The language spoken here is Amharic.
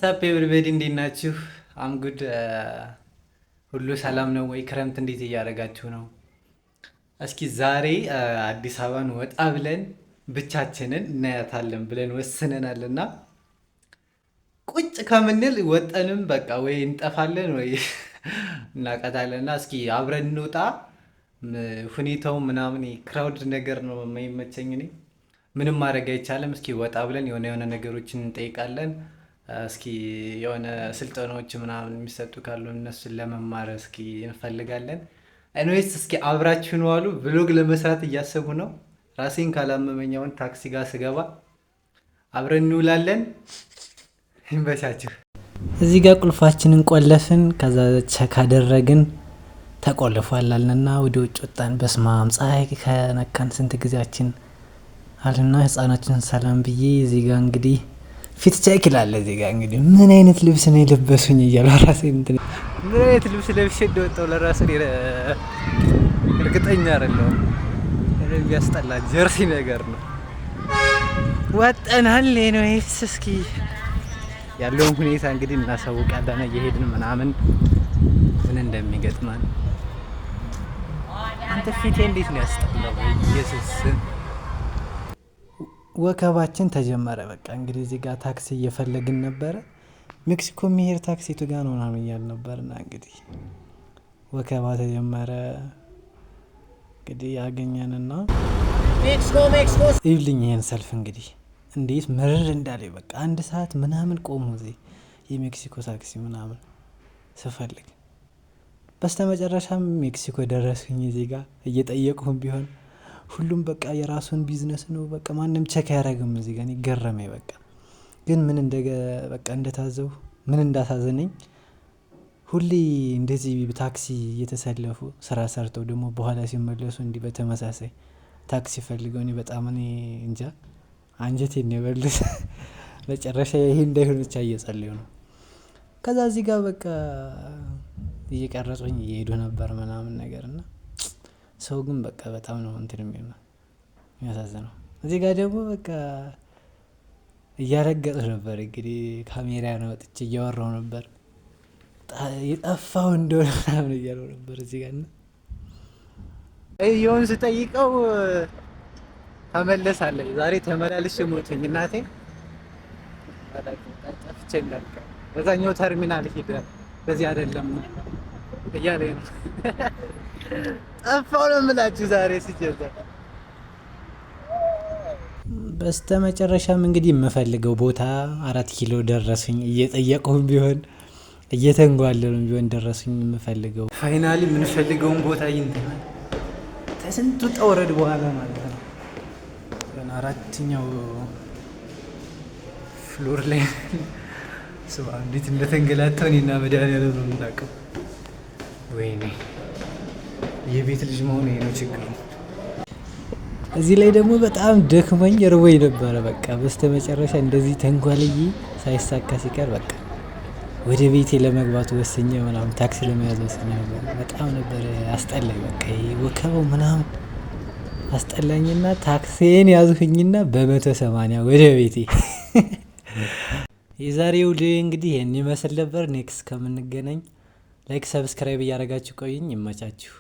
ሳፕ ኤቭሪበዲ እንዴት ናችሁ? አም ጉድ። ሁሉ ሰላም ነው ወይ? ክረምት እንዴት እያደረጋችሁ ነው? እስኪ ዛሬ አዲስ አበባን ወጣ ብለን ብቻችንን እናያታለን ብለን ወስነናል እና ቁጭ ከምንል ወጠንም በቃ ወይ እንጠፋለን ወይ እናቀታለን እና እስኪ አብረን እንውጣ። ሁኔታው ምናምን ክራውድ ነገር ነው የማይመቸኝ እኔ። ምንም ማድረግ አይቻልም። እስኪ ወጣ ብለን የሆነ ነገሮችን እንጠይቃለን። እስኪ የሆነ ስልጠናዎች ምናምን የሚሰጡ ካሉ እነሱን ለመማር እስኪ እንፈልጋለን። ኤኒዌይስ እስኪ አብራችሁን ዋሉ። ብሎግ ለመስራት እያሰቡ ነው። ራሴን ካላመመኛውን ታክሲ ጋር ስገባ አብረን እንውላለን። ይመቻችሁ። እዚህ ጋር ቁልፋችንን ቆለፍን። ከዛ ቸክ አደረግን። ተቆልፏል አልንና ወደ ውጭ ወጣን። በስማም ፀሐይ ከነካን ስንት ጊዜያችን አልና ህፃናችን ሰላም ብዬ እዚህ ጋር እንግዲህ ፊት ቼክ ይላል። እዚህ ጋር እንግዲህ ምን አይነት ልብስ ነው የለበሱኝ እያሉ ራሴ ምን አይነት ልብስ ለብሼ እንደወጣሁ ለራሴ እርግጠኛ አይደለሁም። ያስጠላ ጀርሲ ነገር ነው። ወጠናል ነው እስኪ ያለውን ሁኔታ እንግዲህ እናሳውቃለን። እየሄድን ምናምን ምን እንደሚገጥማን። አንተ ፊቴ እንዴት ነው ያስጠላው! ኢየሱስ ወከባችን ተጀመረ። በቃ እንግዲህ እዚህ ጋር ታክሲ እየፈለግን ነበረ። ሜክሲኮ የሚሄድ ታክሲ ቱ ጋር ነው ምናምን እያልን ነበርና እንግዲህ ወከባ ተጀመረ። እንግዲህ ያገኘንና ይብልኝ ይሄን ሰልፍ እንግዲህ እንዴት ምርር እንዳለ በቃ 1 ሰዓት ምናምን ቆሙ እዚህ የሜክሲኮ ታክሲ ምናምን ስፈልግ በስተመጨረሻም ሜክሲኮ ደረስኩኝ። እዚህ ጋር እየጠየቁም ቢሆን ሁሉም በቃ የራሱን ቢዝነስ ነው። በቃ ማንም ቸክ አያደርግም። እዚህ ጋር ይገረመኝ። በቃ ግን ምን በቃ እንደታዘው ምን እንዳሳዘነኝ ሁሌ እንደዚህ ታክሲ እየተሰለፉ ስራ ሰርተው ደግሞ በኋላ ሲመለሱ እንዲህ በተመሳሳይ ታክሲ ፈልገው እኔ በጣም እንጃ አንጀቴን ነው የበሉት። መጨረሻ ይሄ እንዳይሆን ብቻ እየጸለዩ ነው። ከዛ እዚህ ጋር በቃ እየቀረጹኝ እየሄዱ ነበር ምናምን ነገርና ሰው ግን በቃ በጣም ነው እንትን የሚያሳዝነው። እዚህ ጋር ደግሞ በቃ እያረገጡ ነበር። እንግዲህ ካሜራ ነው ወጥቼ እያወራሁ ነበር። የጠፋው እንደሆነ ምናምን እያለው ነበር እዚህ ጋር እና ይሄውን ስጠይቀው ተመለሳለች። ዛሬ ተመላልሼ ሞተኝ እናቴ። ጠፍቼ እንዳልቀ በዛኛው ተርሚናል ሄደ በዚህ አይደለም እያለኝ ነው። ጠፋው ነው የምላችሁ ዛሬ ሲጀምር። በስተመጨረሻም እንግዲህ የምፈልገው ቦታ 4 ኪሎ ደረሱኝ። እየጠየቁም ቢሆን እየተንጓለሉም ቢሆን ደረሱኝ። የምፈልገው ፋይናሊ የምንፈልገውን ቦታ ይንተናል። ከስንቱ ጠውረድ በኋላ ማለት ነው። 4ኛው ፍሎር ላይ ሰው እንዴት እንደተንገላታው እኔና መድኃኒዓለም ነው የምናውቀው። ወይኔ የቤት ልጅ መሆኑ ነው ችግሩ። እዚህ ላይ ደግሞ በጣም ደክሞኝ እርቦኝ ነበረ። በቃ በስተመጨረሻ እንደዚህ ተንጓልዬ ሳይሳካ ሲቀር በቃ ወደ ቤቴ ለመግባት ወሰኘ ምናምን ታክሲ ለመያዝ ወሰኘ ነበር። በጣም ነበር አስጠላኝ። በቃ ወከበው ምናምን አስጠላኝና ታክሲን ያዙኝና በ180 ወደ ቤቴ። የዛሬው እንግዲህ ይህን ይመስል ነበር። ኔክስት ከምንገናኝ ላይክ ሰብስክራይብ እያደረጋችሁ ቆይኝ። ይመቻችሁ።